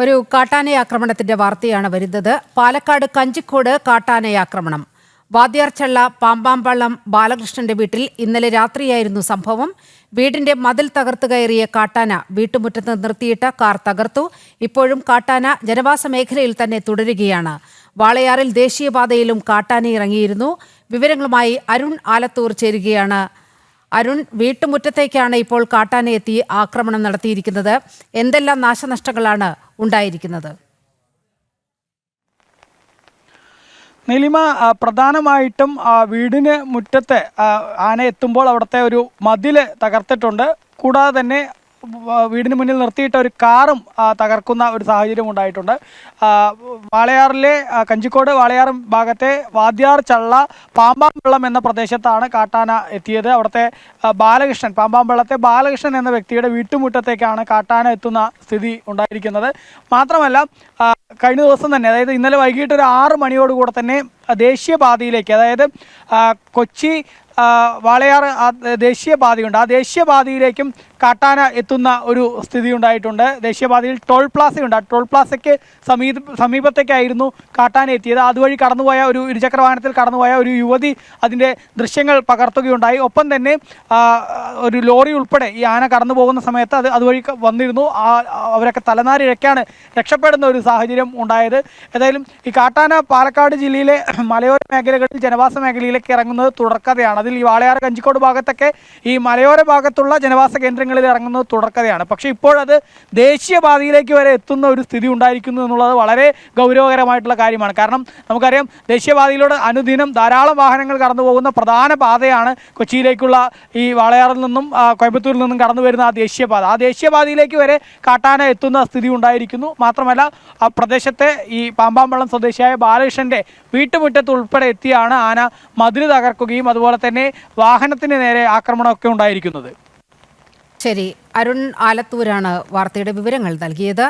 ഒരു കാട്ടാനയാക്രമണത്തിന്റെ വാർത്തയാണ് വരുന്നത്. പാലക്കാട് കഞ്ചിക്കോട് കാട്ടാനയാക്രമണം. വാദ്യാർചള്ള പാമ്പാമ്പള്ളം ബാലകൃഷ്ണന്റെ വീട്ടിൽ ഇന്നലെ രാത്രിയായിരുന്നു സംഭവം. വീടിന്റെ മതിൽ തകർത്തു കയറിയ കാട്ടാന വീട്ടുമുറ്റത്ത് നിർത്തിയിട്ട കാർ തകർത്തു. ഇപ്പോഴും കാട്ടാന ജനവാസ മേഖലയിൽ തന്നെ തുടരുകയാണ്. വാളയാറിൽ ദേശീയപാതയിലും കാട്ടാന ഇറങ്ങിയിരുന്നു. വിവരങ്ങളുമായി അരുൺ ആലത്തൂർ ചേരുകയാണ്. അരുൺ, വീട്ടുമുറ്റത്തേക്കാണ് ഇപ്പോൾ കാട്ടാന എത്തി ആക്രമണം നടത്തിയിരിക്കുന്നത്. എന്തെല്ലാം നാശനഷ്ടങ്ങളാണ് ഉണ്ടായിരിക്കുന്നത്? നീലിമ, പ്രധാനമായിട്ടും വീടിന് മുറ്റത്ത് ആന എത്തുമ്പോൾ അവിടുത്തെ ഒരു മതിൽ തകർത്തിട്ടുണ്ട്. കൂടാതെ തന്നെ വീടിന് മുന്നിൽ നിർത്തിയിട്ട ഒരു കാറും തകർക്കുന്ന ഒരു സാഹചര്യം ഉണ്ടായിട്ടുണ്ട്. വാളയാറിലെ കഞ്ചിക്കോട് വാളയാർ ഭാഗത്തെ വാദ്യാർ ചള്ള പാമ്പാമ്പള്ളം എന്ന പ്രദേശത്താണ് കാട്ടാന എത്തിയത്. അവിടുത്തെ ബാലകൃഷ്ണൻ, പാമ്പാമ്പള്ളത്തെ ബാലകൃഷ്ണൻ എന്ന വ്യക്തിയുടെ വീട്ടുമുറ്റത്തേക്കാണ് കാട്ടാന എത്തുന്ന സ്ഥിതി ഉണ്ടായിരിക്കുന്നത്. മാത്രമല്ല, കഴിഞ്ഞ ദിവസം തന്നെ, അതായത് ഇന്നലെ വൈകിട്ട് ഒരു 6 മണിയോടുകൂടെ തന്നെ ദേശീയപാതയിലേക്ക്, അതായത് കൊച്ചി വാളയാർ ദേശീയപാതയുണ്ട്, ആ ദേശീയപാതയിലേക്കും കാട്ടാന എത്തുന്ന ഒരു സ്ഥിതി ഉണ്ടായിട്ടുണ്ട്. ദേശീയപാതയിൽ ടോൾ പ്ലാസയുണ്ട്. ആ ടോൾ പ്ലാസയ്ക്ക് സമീപത്തേക്കായിരുന്നു കാട്ടാന എത്തിയത്. അതുവഴി കടന്നുപോയ ഒരു ഇരുചക്ര വാഹനത്തിൽ കടന്നുപോയ ഒരു യുവതി അതിൻ്റെ ദൃശ്യങ്ങൾ പകർത്തുകയുണ്ടായി. ഒപ്പം തന്നെ ഒരു ലോറി ഉൾപ്പെടെ ഈ ആന കടന്നു പോകുന്ന സമയത്ത് അതുവഴി വന്നിരുന്നു. അവരൊക്കെ തലനാരിഴയ്ക്കാണ് രക്ഷപ്പെടുന്ന ഒരു സാഹചര്യം ഉണ്ടായത്. ഏതായാലും ഈ കാട്ടാന പാലക്കാട് ജില്ലയിലെ മലയോര മേഖലകളിൽ ജനവാസ മേഖലയിലേക്ക് ഇറങ്ങുന്നത് തുടർക്കഥയാണ്. അതിൽ ഈ വാളയാർ കഞ്ചിക്കോട് ഭാഗത്തൊക്കെ ഈ മലയോര ഭാഗത്തുള്ള ജനവാസ കേന്ദ്രങ്ങളിൽ ഇറങ്ങുന്നത് തുടർക്കഥയാണ്. പക്ഷേ ഇപ്പോഴത് ദേശീയപാതയിലേക്ക് വരെ എത്തുന്ന ഒരു സ്ഥിതി ഉണ്ടായിരിക്കുന്നു എന്നുള്ളത് വളരെ ഗൗരവകരമായിട്ടുള്ള കാര്യമാണ്. കാരണം നമുക്കറിയാം, ദേശീയപാതയിലൂടെ അനുദിനം ധാരാളം വാഹനങ്ങൾ കടന്നു പോകുന്ന പ്രധാന പാതയാണ് കൊച്ചിയിലേക്കുള്ള ഈ വാളയാറിൽ നിന്നും കോയമ്പത്തൂരിൽ നിന്നും കടന്നു വരുന്ന ആ ദേശീയപാത. ആ ദേശീയപാതയിലേക്ക് വരെ കാട്ടാന എത്തുന്ന സ്ഥിതി ഉണ്ടായിരിക്കുന്നു. മാത്രമല്ല, ആ പ്രദേശത്തെ ഈ പാമ്പാമ്പള്ളം സ്വദേശിയായ ബാലകൃഷ്ണന്റെ വീട്ടുമുറ്റത്ത് ഉൾപ്പെടെ എത്തിയാണ് ആന മതിൽ തകർക്കുകയും അതുപോലെ തന്നെ വാഹനത്തിന് നേരെ ആക്രമണമൊക്കെ ഉണ്ടായിരിക്കുന്നത്. ശരി, അരുൺ ആലത്തൂരാണ് വാർത്തയുടെ വിവരങ്ങൾ നൽകിയത്.